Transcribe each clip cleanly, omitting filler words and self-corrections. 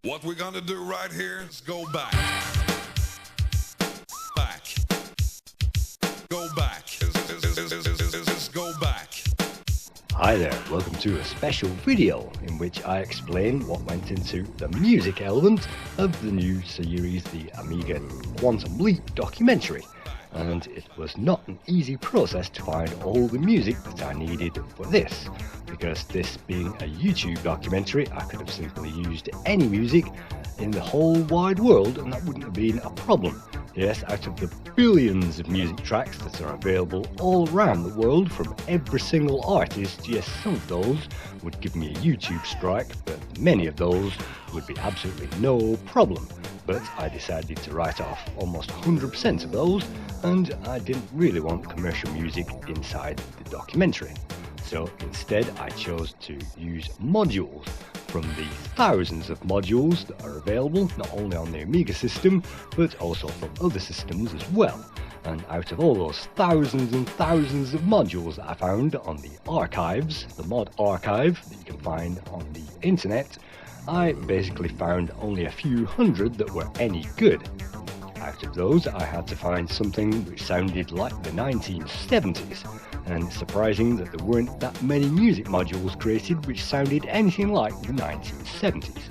What we're gonna do right here is go back, go back, go back. Hi there, welcome to a special video in which I explain what went into the music element of the new series, the Amiga Quantum Leap documentary. And it was not an easy process to find all the music that I needed for this, because this being a YouTube documentary, I could have simply used any music in the whole wide world and that wouldn't have been a problem. Yes, out of the billions of music tracks that are available all around the world from every single artist, yes, some of those would give me a YouTube strike, but many of those would be absolutely no problem. But I decided to write off almost 100% of those, and I didn't really want commercial music inside the documentary. So instead I chose to use modules from the thousands of modules that are available not only on the Amiga system but also from other systems as well. And out of all those thousands and thousands of modules that I found on the archives, the mod archive that you can find on the internet, I basically found only a few hundred that were any good. Out of those I had to find something which sounded like the 1970s, and it's surprising that there weren't that many music modules created which sounded anything like the 1970s.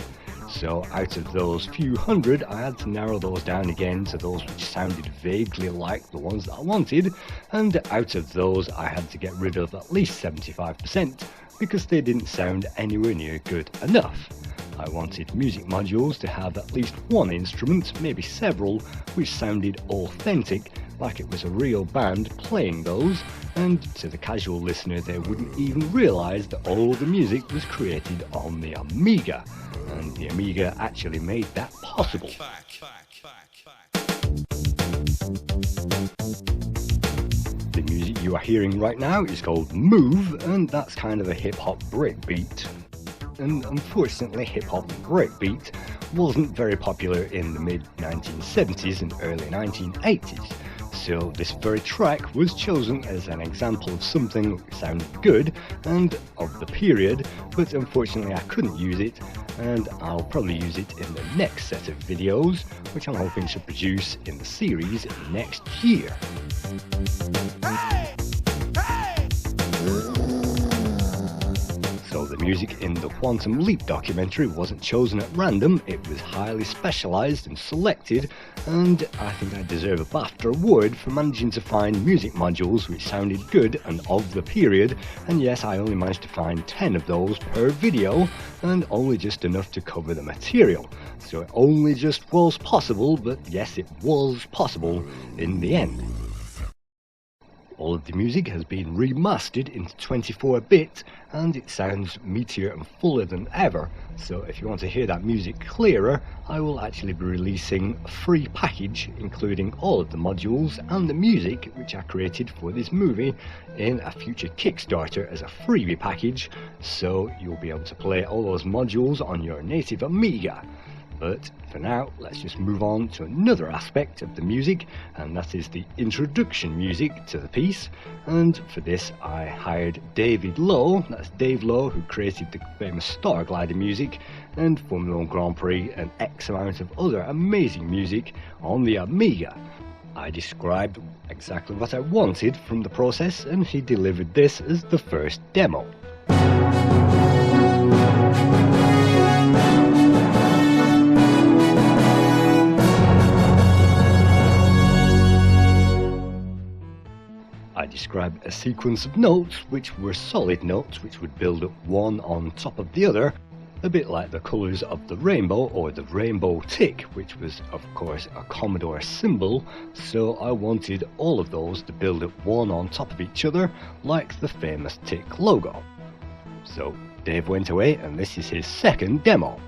So out of those few hundred I had to narrow those down again to those which sounded vaguely like the ones that I wanted, and out of those I had to get rid of at least 75% because they didn't sound anywhere near good enough. I wanted music modules to have at least one instrument, maybe several, which sounded authentic, like it was a real band playing those, and to the casual listener they wouldn't even realise that all the music was created on the Amiga, and the Amiga actually made that possible. The music you are hearing right now is called Move, and that's kind of a hip-hop breakbeat. And unfortunately hip-hop and breakbeat wasn't very popular in the mid-1970s and early 1980s, so this very track was chosen as an example of something that sounded good and of the period, but unfortunately I couldn't use it, and I'll probably use it in the next set of videos, which I'm hoping to produce in the series next year. So the music in the Quantum Leap documentary wasn't chosen at random, it was highly specialised and selected, and I think I deserve a BAFTA award for managing to find music modules which sounded good and of the period, and yes, I only managed to find 10 of those per video, and only just enough to cover the material. So it only just was possible, but yes, it was possible in the end. All of the music has been remastered into 24-bit and it sounds meatier and fuller than ever, so if you want to hear that music clearer, I will actually be releasing a free package including all of the modules and the music which I created for this movie in a future Kickstarter as a freebie package, so you'll be able to play all those modules on your native Amiga. But for now, let's just move on to another aspect of the music, and that is the introduction music to the piece. And for this I hired David Lowe, that's Dave Lowe, who created the famous Star Glider music and Formula 1 Grand Prix and X amount of other amazing music on the Amiga. I described exactly what I wanted from the process and he delivered this as the first demo. I described a sequence of notes which were solid notes which would build up one on top of the other, a bit like the colours of the rainbow or the rainbow tick, which was of course a Commodore symbol, so I wanted all of those to build up one on top of each other like the famous tick logo. So Dave went away and this is his second demo.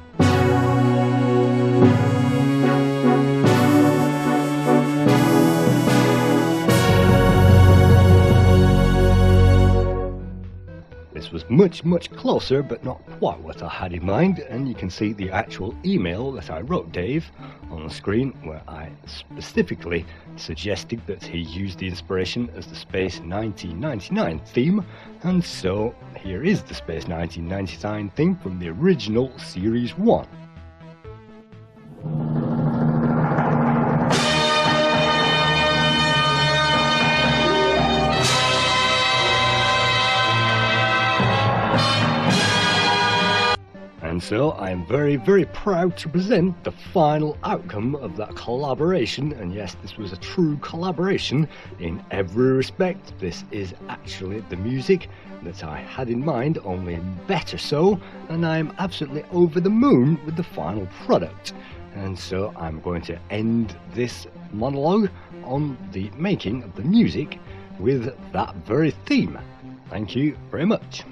This was much closer, but not quite what I had in mind, and you can see the actual email that I wrote Dave on the screen, where I specifically suggested that he use the inspiration as the Space 1999 theme, and so here is the Space 1999 theme from the original Series 1. And so I am very, very proud to present the final outcome of that collaboration. And yes, this was a true collaboration in every respect. This is actually the music that I had in mind, only better so, and I'm absolutely over the moon with the final product. And so I'm going to end this monologue on the making of the music with that very theme. Thank you very much.